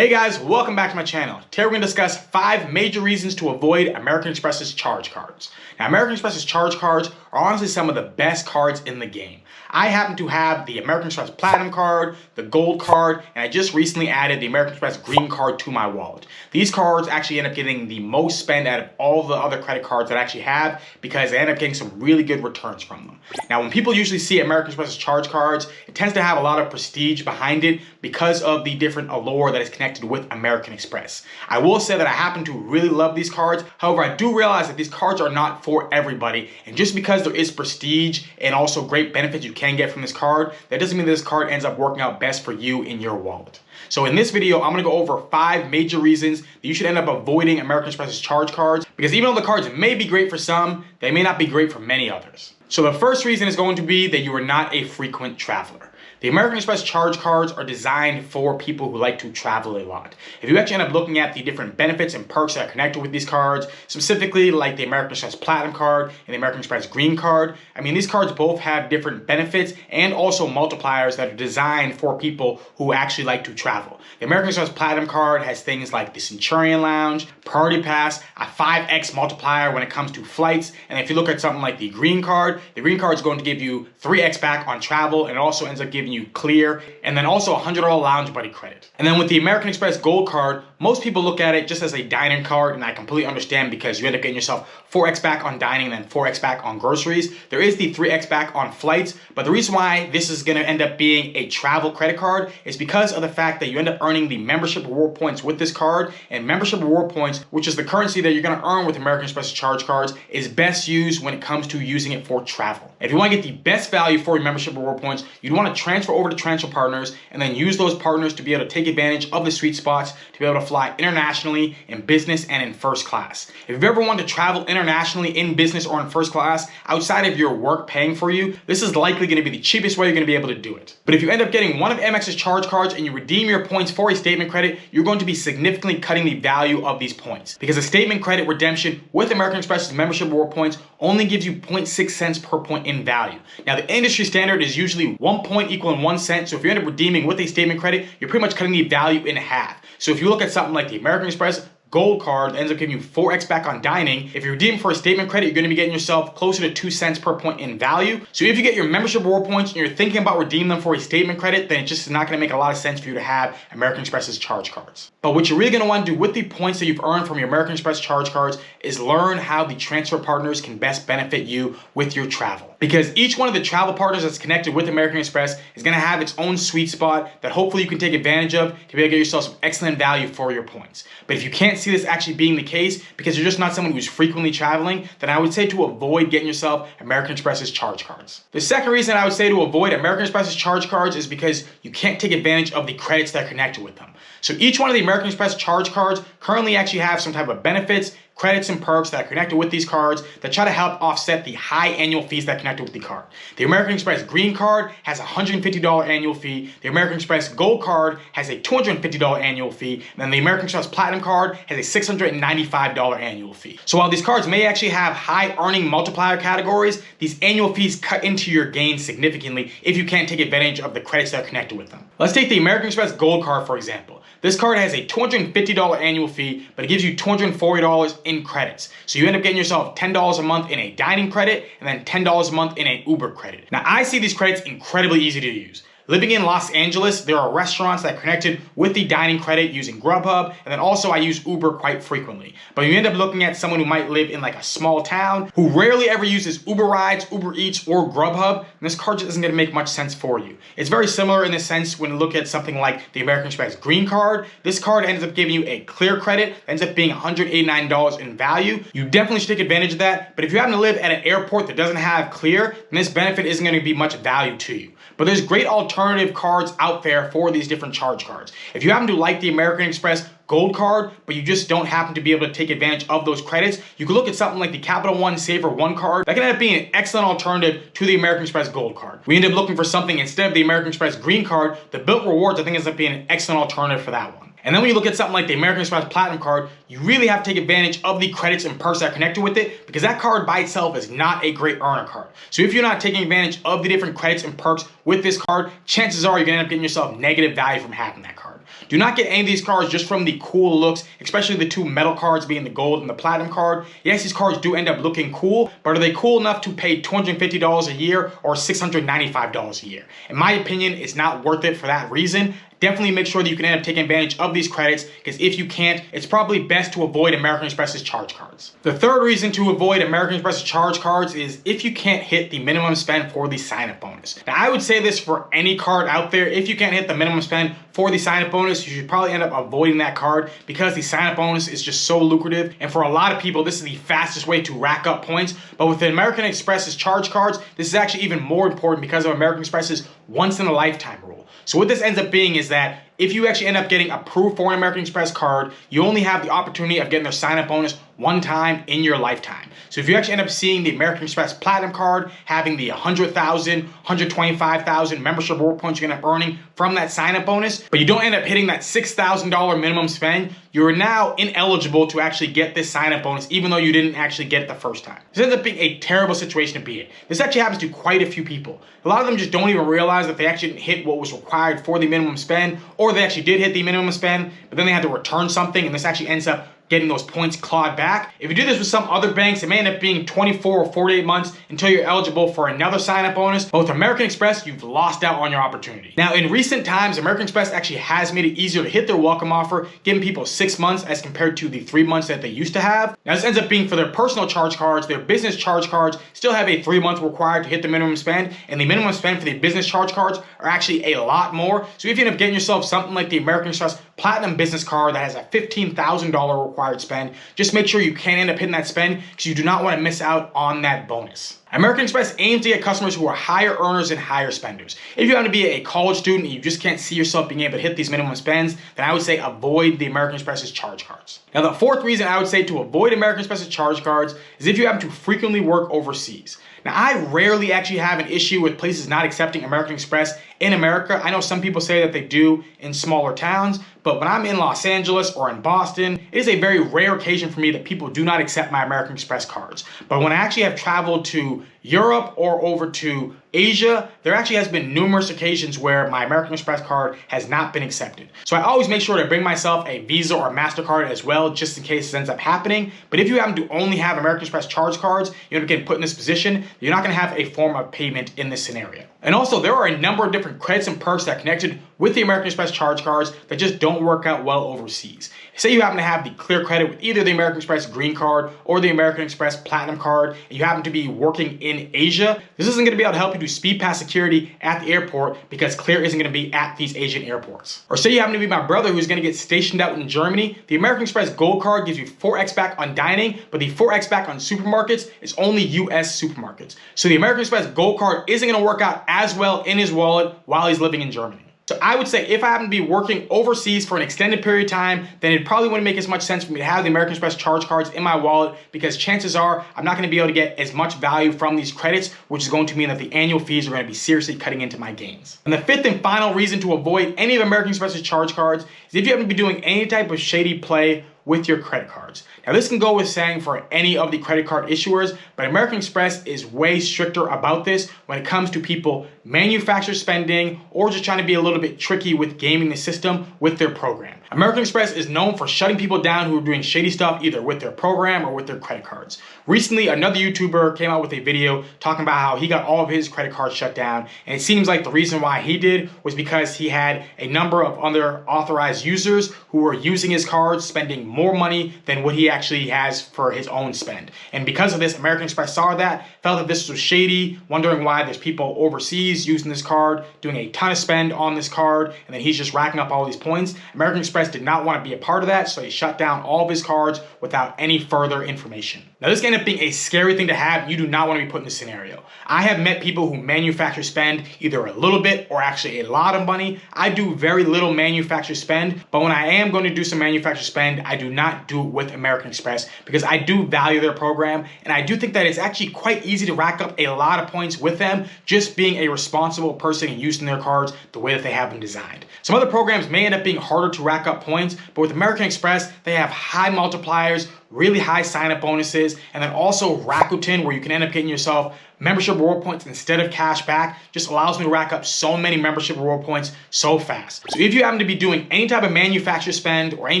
Hey guys, welcome back to my channel. Today we're going to discuss 5 major reasons to avoid American Express's charge cards. Now, American Express's charge cards are honestly some of the best cards in the game. I happen to have the American Express Platinum card, the Gold card, and I just recently added the American Express Green card to my wallet. These cards actually end up getting the most spend out of all the other credit cards that I actually have because I end up getting some really good returns from them. Now, when people usually see American Express's charge cards, it tends to have a lot of prestige behind it because of the different allure that is connected with American Express. I will say that I happen to really love these cards. However, I do realize that these cards are not for everybody. And just because there is prestige and also great benefits you can get from this card, that doesn't mean this card ends up working out best for you in your wallet. So in this video, I'm going to go over 5 major reasons that you should end up avoiding American Express's charge cards, because even though the cards may be great for some, they may not be great for many others. So the first reason is going to be that you are not a frequent traveler. The American Express charge cards are designed for people who like to travel a lot. If you actually end up looking at the different benefits and perks that are connected with these cards, specifically like the American Express Platinum card and the American Express Green card, these cards both have different benefits and also multipliers that are designed for people who actually like to travel. The American Express Platinum card has things like the Centurion Lounge, Priority Pass, a 5x multiplier when it comes to flights, and if you look at something like the Green card is going to give you 3x back on travel, and it also ends up giving you clear, and then also $100 lounge buddy credit. And then with the American Express Gold card, most people look at it just as a dining card, and I completely understand because you end up getting yourself 4x back on dining and then 4x back on groceries. There is the 3x back on flights, but the reason why this is going to end up being a travel credit card is because of the fact that you end up earning the membership reward points with this card, and membership reward points, which is the currency that you're going to earn with American Express charge cards, is best used when it comes to using it for travel. If you want to get the best value for your membership reward points, you'd want to transfer over to transfer partners and then use those partners to be able to take advantage of the sweet spots to be able to fly internationally in business and in first class. If you've ever wanted to travel internationally in business or in first class outside of your work paying for you, this is likely going to be the cheapest way you're going to be able to do it. But if you end up getting one of Amex's charge cards and you redeem your points for a statement credit, you're going to be significantly cutting the value of these points, because a statement credit redemption with American Express's membership reward points only gives you 0.6 cents per point in value. Now, the industry standard is usually 1 point equaling 1 cent, so if you end up redeeming with a statement credit, you're pretty much cutting the value in half. So if you look at something like the American Express Gold card that ends up giving you 4x back on dining, if you redeem for a statement credit, you're going to be getting yourself closer to 2 cents per point in value. So if you get your membership reward points and you're thinking about redeeming them for a statement credit, then it just is not going to make a lot of sense for you to have American Express's charge cards. But what you're really going to want to do with the points that you've earned from your American Express charge cards is learn how the transfer partners can best benefit you with your travel. Because each one of the travel partners that's connected with American Express is going to have its own sweet spot that hopefully you can take advantage of to be able to get yourself some excellent value for your points. But if you can't see this actually being the case because you're just not someone who's frequently traveling, then I would say to avoid getting yourself American Express's charge cards. The second reason I would say to avoid American Express's charge cards is because you can't take advantage of the credits that are connected with them. So each one of the American Express charge cards currently actually have some type of benefits, credits, and perks that are connected with these cards that try to help offset the high annual fees that are connected with the card. The American Express Green card has a $150 annual fee. The American Express Gold card has a $250 annual fee. And then the American Express Platinum card has a $695 annual fee. So while these cards may actually have high earning multiplier categories, these annual fees cut into your gains significantly if you can't take advantage of the credits that are connected with them. Let's take the American Express Gold card, for example. This card has a $250 annual fee, but it gives you $240 in credits. So you end up getting yourself $10 a month in a dining credit and then $10 a month in an Uber credit. Now, I see these credits incredibly easy to use. Living in Los Angeles, there are restaurants that are connected with the dining credit using Grubhub, and then also I use Uber quite frequently. But you end up looking at someone who might live in like a small town who rarely ever uses Uber rides, Uber Eats, or Grubhub, and this card just isn't going to make much sense for you. It's very similar in the sense when you look at something like the American Express Green card. This card ends up giving you a clear credit that ends up being $189 in value. You definitely should take advantage of that, but if you happen to live at an airport that doesn't have clear, then this benefit isn't going to be much value to you. But there's great alternative cards out there for these different charge cards. If you happen to like the American Express Gold card, but you just don't happen to be able to take advantage of those credits, you can look at something like the Capital One Saver One card. That can end up being an excellent alternative to the American Express Gold card. We end up looking for something instead of the American Express Green card. The Bilt Rewards, I think, ends up being an excellent alternative for that one. And then when you look at something like the American Express Platinum card, you really have to take advantage of the credits and perks that are connected with it, because that card by itself is not a great earner card. So if you're not taking advantage of the different credits and perks with this card, chances are you're going to end up getting yourself negative value from having that card. Do not get any of these cards just from the cool looks, especially the two metal cards being the gold and the platinum card. Yes, these cards do end up looking cool, but are they cool enough to pay $250 a year or $695 a year? In my opinion, it's not worth it for that reason. Definitely make sure that you can end up taking advantage of these credits, because if you can't, it's probably best to avoid American Express's charge cards. The third reason to avoid American Express's charge cards is if you can't hit the minimum spend for the sign-up bonus. Now, I would say this for any card out there. If you can't hit the minimum spend for the sign-up bonus, you should probably end up avoiding that card, because the sign-up bonus is just so lucrative. And for a lot of people, this is the fastest way to rack up points. But with the American Express's charge cards, this is actually even more important because of American Express's once-in-a-lifetime rule. So what this ends up being is that if you actually end up getting approved for an American Express card, you only have the opportunity of getting their sign-up bonus one time in your lifetime. So if you actually end up seeing the American Express Platinum card having the 100,000, 125,000 membership reward points you're gonna end up earning from that sign-up bonus, but you don't end up hitting that $6,000 minimum spend, you're now ineligible to actually get this sign-up bonus, even though you didn't actually get it the first time. This ends up being a terrible situation to be in. This actually happens to quite a few people. A lot of them just don't even realize that they actually didn't hit what was required for the minimum spend, or they actually did hit the minimum spend, but then they had to return something, and this actually ends up getting those points clawed back. If you do this with some other banks, it may end up being 24 or 48 months until you're eligible for another sign-up bonus. But with American Express, you've lost out on your opportunity. Now, in recent times, American Express actually has made it easier to hit their welcome offer, giving people 6 months as compared to the 3 months that they used to have. Now, this ends up being for their personal charge cards. Their business charge cards still have a 3-month required to hit the minimum spend, and the minimum spend for the business charge cards are actually a lot more. So if you end up getting yourself something like the American Express Platinum business card that has a $15,000 required spend, just make sure you can end up hitting that spend, because you do not want to miss out on that bonus. American Express aims to get customers who are higher earners and higher spenders. If you happen to be a college student and you just can't see yourself being able to hit these minimum spends, then I would say avoid the American Express's charge cards. Now, the fourth reason I would say to avoid American Express's charge cards is if you happen to frequently work overseas. Now, I rarely actually have an issue with places not accepting American Express in America. I know some people say that they do in smaller towns, but when I'm in Los Angeles or in Boston, it is a very rare occasion for me that people do not accept my American Express cards. But when I actually have traveled to Europe or over to Asia, there actually has been numerous occasions where my American Express card has not been accepted. So I always make sure to bring myself a Visa or MasterCard as well, just in case it ends up happening. But if you happen to only have American Express charge cards, you end up getting put in this position, you're not gonna have a form of payment in this scenario. And also, there are a number of different credits and perks that are connected with the American Express charge cards that just don't work out well overseas. Say you happen to have the clear credit with either the American Express Green Card or the American Express Platinum Card, and you happen to be working in Asia, this isn't going to be able to help you do speed pass security at the airport, because Clear isn't going to be at these Asian airports. Or say you happen to be my brother who's going to get stationed out in Germany, the American Express Gold Card gives you 4x back on dining, but the 4x back on supermarkets is only US supermarkets. So the American Express Gold Card isn't going to work out as well in his wallet while he's living in Germany. So I would say if I happen to be working overseas for an extended period of time, then it probably wouldn't make as much sense for me to have the American Express charge cards in my wallet, because chances are I'm not going to be able to get as much value from these credits, which is going to mean that the annual fees are going to be seriously cutting into my gains. And the fifth and final reason to avoid any of American Express's charge cards is if you happen to be doing any type of shady play with your credit cards. Now, this can go with saying for any of the credit card issuers, but American Express is way stricter about this when it comes to people manufacturer spending or just trying to be a little bit tricky with gaming the system with their program. American Express is known for shutting people down who are doing shady stuff either with their program or with their credit cards. Recently, another YouTuber came out with a video talking about how he got all of his credit cards shut down, and it seems like the reason why he did was because he had a number of other authorized users who were using his cards, spending more money than what he actually has for his own spend. And because of this, American Express saw that, felt that this was shady, wondering why there's people overseas using this card, doing a ton of spend on this card, and then he's just racking up all these points. American Express did not want to be a part of that, so he shut down all of his cards without any further information. Now, this can end up being a scary thing to have. You do not want to be put in this scenario. I have met people who manufacture spend either a little bit or actually a lot of money. I do very little manufacturer spend, but when I am going to do some manufacturer spend, I do not do it with American Express because I do value their program, and I do think that it's actually quite easy to rack up a lot of points with them just being a responsible person and using their cards the way that they have them designed. Some other programs may end up being harder to rack up points, but with American Express, they have high multipliers, really high sign-up bonuses, and then also Rakuten, where you can end up getting yourself membership reward points instead of cash back just allows me to rack up so many membership reward points so fast. So if you happen to be doing any type of manufacturer spend or any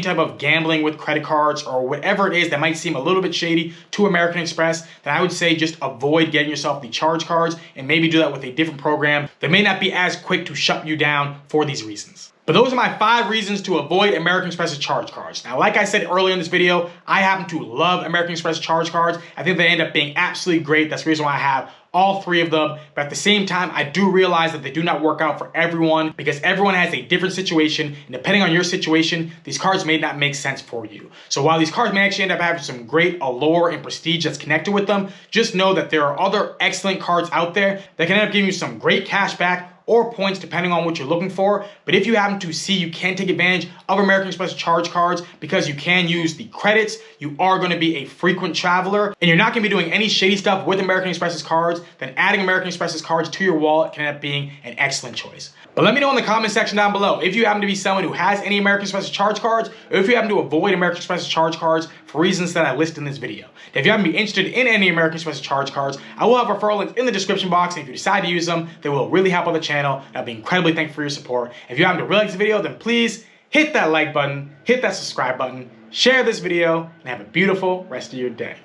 type of gambling with credit cards or whatever it is that might seem a little bit shady to American Express, then I would say just avoid getting yourself the charge cards and maybe do that with a different program that may not be as quick to shut you down for these reasons. But those are my 5 reasons to avoid American Express's charge cards. Now, like I said earlier in this video, I happen to love American Express charge cards. I think they end up being absolutely great. That's the reason why I have all 3 of them. But at the same time, I do realize that they do not work out for everyone because everyone has a different situation. And depending on your situation, these cards may not make sense for you. So while these cards may actually end up having some great allure and prestige that's connected with them, just know that there are other excellent cards out there that can end up giving you some great cash back or points depending on what you're looking for. But if you happen to see you can take advantage of American Express charge cards because you can use the credits, you are going to be a frequent traveler, and you're not going to be doing any shady stuff with American Express's cards, then adding American Express's cards to your wallet can end up being an excellent choice. But let me know in the comment section down below if you happen to be someone who has any American Express charge cards, or if you happen to avoid American Express charge cards for reasons that I list in this video. If you happen to be interested in any American Express charge cards, I will have referral links in the description box, and if you decide to use them, they will really help out the channel, and I'll be incredibly thankful for your support. If you happen to really like this video, then please hit that like button, hit that subscribe button, share this video, and have a beautiful rest of your day.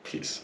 Peace.